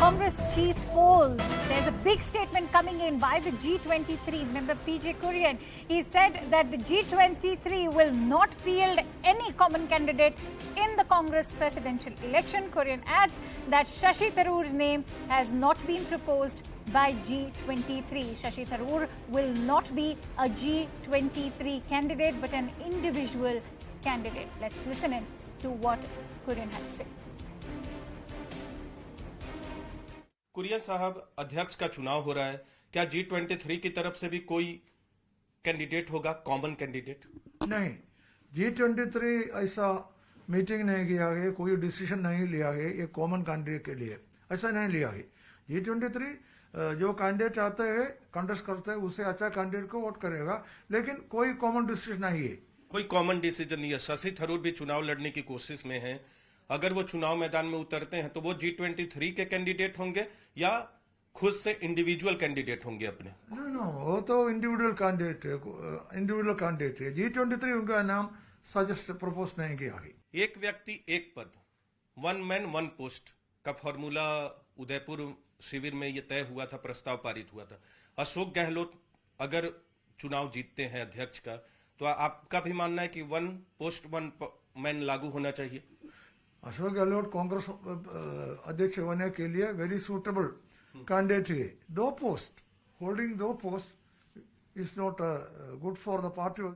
Congress chief folds. There's a big statement coming in by the G-23 member PJ Kurien. He said that the G-23 will not field any common candidate in the Congress presidential election. Kurien adds that Shashi Tharoor's name has not been proposed by G-23. Shashi Tharoor will not be a G-23 candidate but an individual candidate. Let's listen in to what Kurien has to say. Kurien साहब, अध्यक्ष का चुनाव हो रहा है, क्या G-23 की तरफ से भी कोई कैंडिडेट होगा, कॉमन कैंडिडेट? नहीं, G-23 ऐसा मीटिंग नहीं किया गया, कोई डिसीजन नहीं लिया गया ये कॉमन कैंडिडेट के लिए, ऐसा नहीं लिया गया। G-23 जो कैंडिडेट आते हैं कंटेस्ट करते हैं उससे अच्छा कैंडिडेट को वोट करेगा, लेकिन कोई कॉमन डिसीजन नहीं है। कोई कॉमन डिसीजन नहीं है। शशि थरूर भी चुनाव लड़ने की कोशिश में हैं। अगर वो चुनाव मैदान में उतरते हैं तो वो G-23 के कैंडिडेट होंगे या खुद से इंडिविजुअल कैंडिडेट होंगे अपने? नो, वो तो इंडिविजुअल कैंडिडेट है। G-23 उनका नाम सजेस्ट प्रपोज नहीं किया गया। एक व्यक्ति एक पद, वन मैन वन पोस्ट का फॉर्मूला उदयपुर शिविर में ये तय हुआ था, प्रस्ताव पारित हुआ था। अशोक गहलोत अगर चुनाव जीतते हैं अध्यक्ष का, तो आपका भी मानना है कि वन पोस्ट वन मैन लागू होना चाहिए? अशोक गहलोत कांग्रेस अध्यक्ष होने के लिए वेरी सूटेबल कैंडिडेट है। दो पोस्ट, होल्डिंग दो post is not good for the party.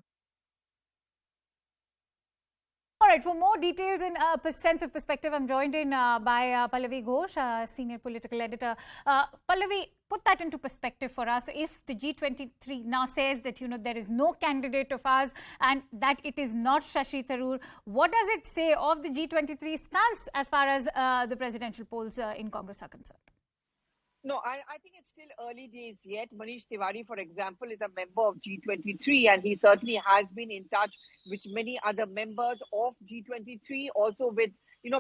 All right, for more details and sense of perspective, I'm joined in by Pallavi Ghosh, senior political editor. Pallavi, put that into perspective for us. If the G-23 now says that, there is no candidate of ours and that it is not Shashi Tharoor, what does it say of the G-23 stance as far as the presidential polls in Congress are concerned? No, I think it's still early days yet. Manish Tiwari, for example, is a member of G-23 and he certainly has been in touch with many other members of G-23, also with,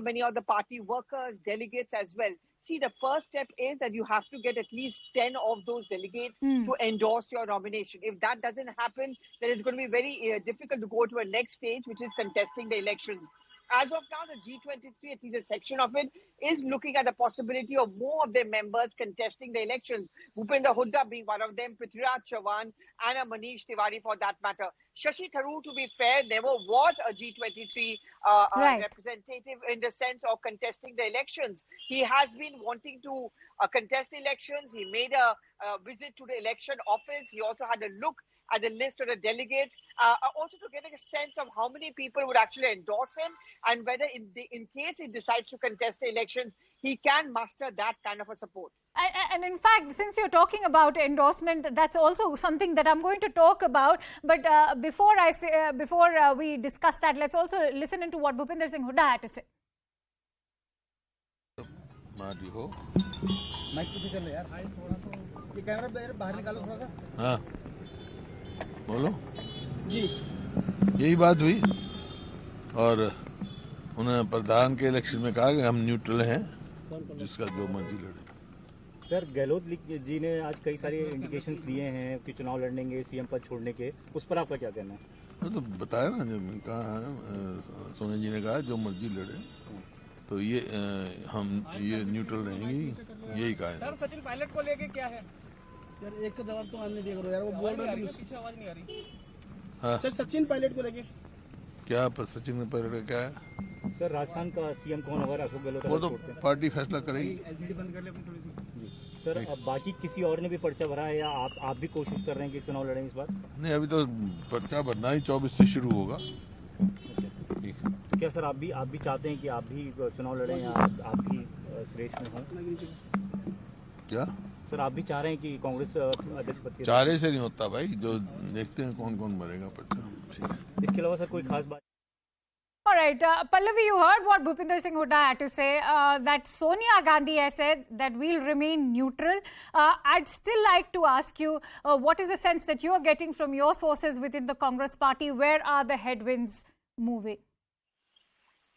many of the party workers, delegates as well. See, the first step is that you have to get at least 10 of those delegates to endorse your nomination. If that doesn't happen, then it's going to be very difficult to go to a next stage, which is contesting the elections. As of now, the G-23, at least a section of it, is looking at the possibility of more of their members contesting the elections. Bhupinder Singh Hooda being one of them, Prithviraj Chavan, and Manish Tiwari for that matter. Shashi Tharoor, to be fair, never was a G-23 representative in the sense of contesting the elections. He has been wanting to contest elections. He made a visit to the election office. He also had a look at the list of the delegates, also to get a sense of how many people would actually endorse him and whether in case he decides to contest the elections, he can muster that kind of a support. And in fact, since you're talking about endorsement, that's also something that I'm going to talk about. But before we discuss that, let's also listen into what Bhupinder Singh Hooda had to say. हाँ, बोलो जी। यही बात हुई और उन्होंने प्रधान के election में कहा कि हम न्यूट्रल हैं, जिसका जो मर्जी लड़े। सर, गहलोत जी ने आज कई सारे इंडिकेशंस दिए हैं कि चुनाव लड़नेंगे सीएम पद छोड़ने के, उस पर आपका क्या कहना है? वो तो बताया ना, जब कहा है सोनिया जी ने कहा जो मर्जी लड़े, तो हम न्यूट्रल रहेंगे, यही कहा है। सर, सचिन पायलट को लेके क्या है? यार एक का जवाब तो आने देख रहे हो यार, वो बोल रहे हैं, पीछे आवाज नहीं आ रही। हाँ सर, सचिन पायलट को लेके क्या? सचिन पायलट का क्या है? सर, राजस्थान का सीएम कौन होगा? अशोक गहलोत वो तो पार्टी फैसला करेगी। एलसीडी बंद कर ले अपनी थोड़ी सी। सर, अब बाकी किसी और ने भी पर्चा भरा है या आप भी कोशिश कर रहे हैं कि चुनाव लड़ें इस बार? नहीं, अभी तो पर्चा भरना ही 24 से शुरू होगा। तो क्या सर आप भी चाहते हैं कि आप भी चुनाव लड़ें या आप भी श्रेष्ठ में हों? क्या सर, आप भी चाह रहे हैं कि कांग्रेस अध्यक्ष पद के? चारे से नहीं होता भाई, जो देखते हैं कौन कौन भरेगा पर्चा। इसके अलावा सर कोई खास बात? All right, Pallavi, you heard what Bhupinder Singh Hooda had to say, that Sonia Gandhi has said that we'll remain neutral. I'd still like to ask you, what is the sense that you're getting from your sources within the Congress party? Where are the headwinds moving?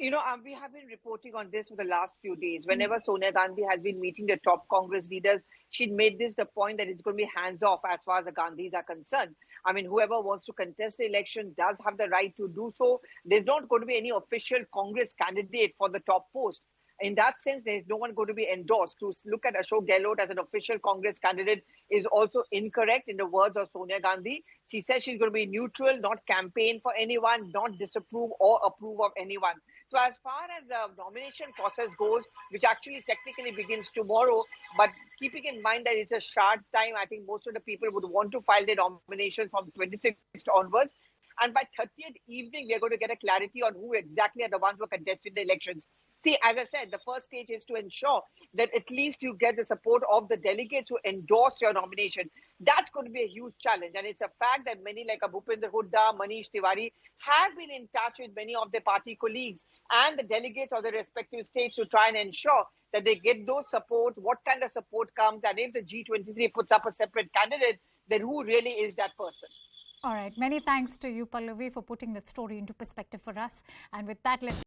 We have been reporting on this for the last few days. Whenever Sonia Gandhi has been meeting the top Congress leaders, she'd made this the point that it's going to be hands-off as far as the Gandhis are concerned. I mean, whoever wants to contest the election does have the right to do so. There's not going to be any official Congress candidate for the top post. in that sense, there is no one going to be endorsed. To look at Ashok Gehlot as an official Congress candidate is also incorrect, in the words of Sonia Gandhi. She said she's going to be neutral, not campaign for anyone, not disapprove or approve of anyone. So as far as the nomination process goes, which actually technically begins tomorrow, but keeping in mind that it's a short time, I think most of the people would want to file their nominations from 26th onwards. And by 30th evening, we are going to get a clarity on who exactly are the ones who are contesting the elections. See, as I said, the first stage is to ensure that at least you get the support of the delegates who endorse your nomination. That's going to be a huge challenge. And it's a fact that many like Bhupinder Hooda, Manish Tiwari have been in touch with many of their party colleagues and the delegates of the respective states to try and ensure that they get those support, what kind of support comes, and if the G23 puts up a separate candidate, then who really is that person? All right. Many thanks to you, Pallavi, for putting that story into perspective for us. And with that, let's